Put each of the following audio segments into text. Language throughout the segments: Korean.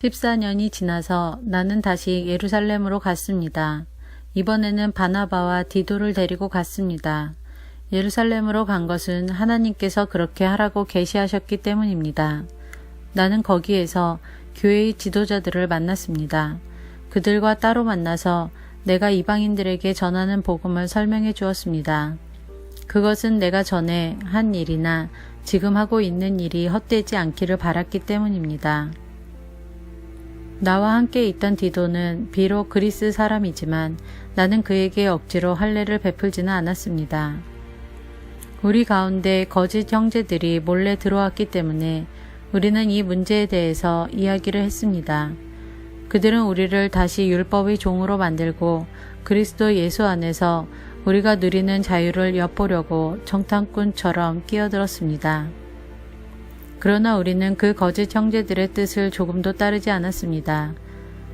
14년이 지나서 나는 다시 예루살렘으로 갔습니다. 이번에는 바나바와 디도를 데리고 갔습니다. 예루살렘으로 간 것은 하나님께서 그렇게 하라고 계시하셨기 때문입니다. 나는 거기에서 교회의 지도자들을 만났습니다. 그들과 따로 만나서 내가 이방인들에게 전하는 복음을 설명해 주었습니다. 그것은 내가 전에 한 일이나 지금 하고 있는 일이 헛되지 않기를 바랐기 때문입니다. 나와 함께 있던 디도는 비록 그리스 사람이지만 나는 그에게 억지로 할례를 베풀지는 않았습니다. 우리 가운데 거짓 형제들이 몰래 들어왔기 때문에 우리는 이 문제에 대해서 이야기를 했습니다. 그들은 우리를 다시 율법의 종으로 만들고 그리스도 예수 안에서 우리가 누리는 자유를 엿보려고 정탐꾼처럼 끼어들었습니다. 그러나 우리는 그 거짓 형제들의 뜻을 조금도 따르지 않았습니다.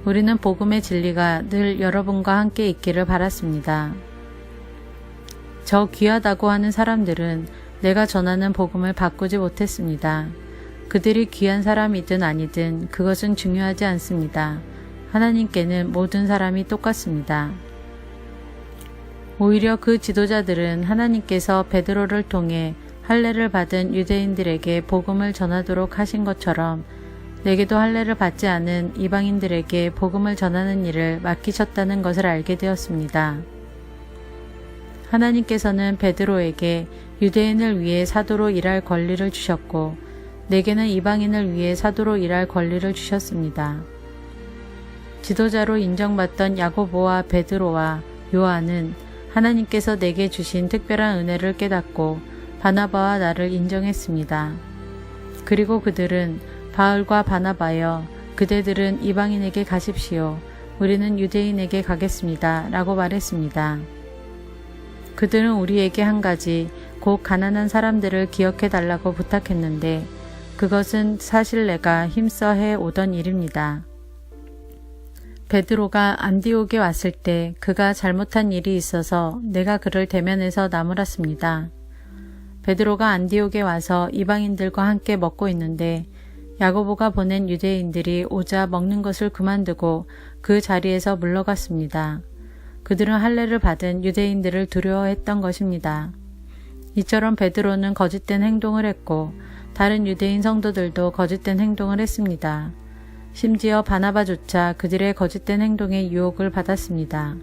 우리는 복음의 진리가 늘 여러분과 함께 있기를 바랐습니다. 저 귀하다고 하는 사람들은 내가 전하는 복음을 바꾸지 못했습니다. 그들이 귀한 사람이든 아니든 그것은 중요하지 않습니다. 하나님께는 모든 사람이 똑같습니다. 오히려 그 지도자들은 하나님께서 베드로를 통해 할례를 받은 유대인들에게 복음을 전하도록 하신 것처럼 내게도 할례를 받지 않은 이방인들에게 복음을 전하는 일을 맡기셨다는 것을 알게 되었습니다. 하나님께서는 베드로에게 유대인을 위해 사도로 일할 권리를 주셨고 내게는 이방인을 위해 사도로 일할 권리를 주셨습니다. 지도자로 인정받던 야고보와 베드로와 요한은 하나님께서 내게 주신 특별한 은혜를 깨닫고 바나바와 나를 인정했습니다. 그리고 그들은 바울과 바나바여 그대들은 이방인에게 가십시오. 우리는 유대인에게 가겠습니다. 라고 말했습니다. 그들은 우리에게 한 가지 곧 가난한 사람들을 기억해 달라고 부탁했는데 그것은 사실 내가 힘써 해 오던 일입니다. 베드로가 안디옥에 왔을 때 그가 잘못한 일이 있어서 내가 그를 대면해서 나무랐습니다. 베드로가 안디옥에 와서 이방인들과 함께 먹고 있는데 야고보가 보낸 유대인들이 오자 먹는 것을 그만두고 그 자리에서 물러갔습니다. 그들은 할례를 받은 유대인들을 두려워했던 것입니다. 이처럼 베드로는 거짓된 행동을 했고 다른 유대인 성도들도 거짓된 행동을 했습니다. 심지어 바나바조차 그들의 거짓된 행동에 유혹을 받았습니다.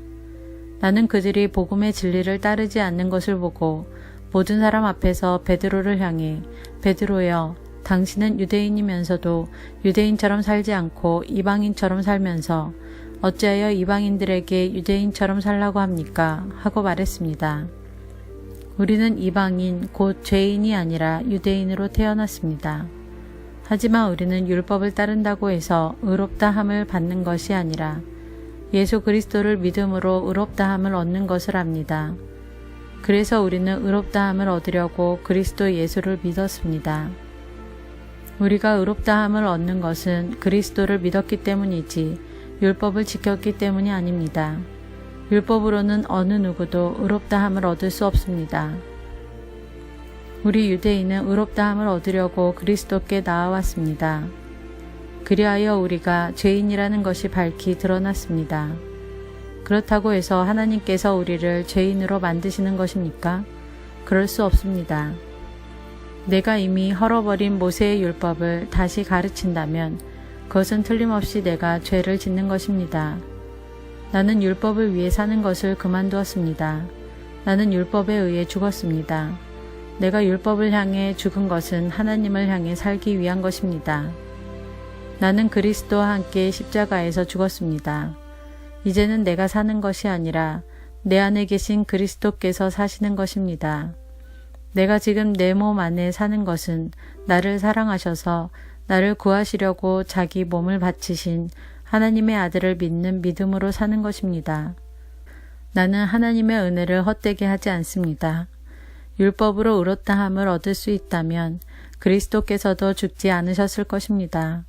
나는 그들이 복음의 진리를 따르지 않는 것을 보고 모든 사람 앞에서 베드로를 향해 베드로여, 당신은 유대인이면서도 유대인처럼 살지 않고 이방인처럼 살면서 어찌하여 이방인들에게 유대인처럼 살라고 합니까? 하고 말했습니다. 우리는 이방인 곧 죄인이 아니라 유대인으로 태어났습니다. 하지만 우리는 율법을 따른다고 해서 의롭다함을 받는 것이 아니라 예수 그리스도를 믿음으로 의롭다함을 얻는 것을 압니다. 그래서 우리는 의롭다함을 얻으려고 그리스도 예수를 믿었습니다. 우리가 의롭다함을 얻는 것은 그리스도를 믿었기 때문이지 율법을 지켰기 때문이 아닙니다. 율법으로는 어느 누구도 의롭다함을 얻을 수 없습니다. 우리 유대인은 의롭다함을 얻으려고 그리스도께 나아왔습니다. 그리하여 우리가 죄인이라는 것이 밝히 드러났습니다. 그렇다고 해서 하나님께서 우리를 죄인으로 만드시는 것입니까? 그럴 수 없습니다. 내가 이미 헐어버린 모세의 율법을 다시 가르친다면 그것은 틀림없이 내가 죄를 짓는 것입니다. 나는 율법을 위해 사는 것을 그만두었습니다. 나는 율법에 의해 죽었습니다. 내가 율법을 향해 죽은 것은 하나님을 향해 살기 위한 것입니다. 나는 그리스도와 함께 십자가에서 죽었습니다. 이제는 내가 사는 것이 아니라 내 안에 계신 그리스도께서 사시는 것입니다. 내가 지금 내 몸 안에 사는 것은 나를 사랑하셔서 나를 구하시려고 자기 몸을 바치신 하나님의 아들을 믿는 믿음으로 사는 것입니다. 나는 하나님의 은혜를 헛되게 하지 않습니다. 율법으로 의롭다함을 얻을 수 있다면 그리스도께서도 죽지 않으셨을 것입니다.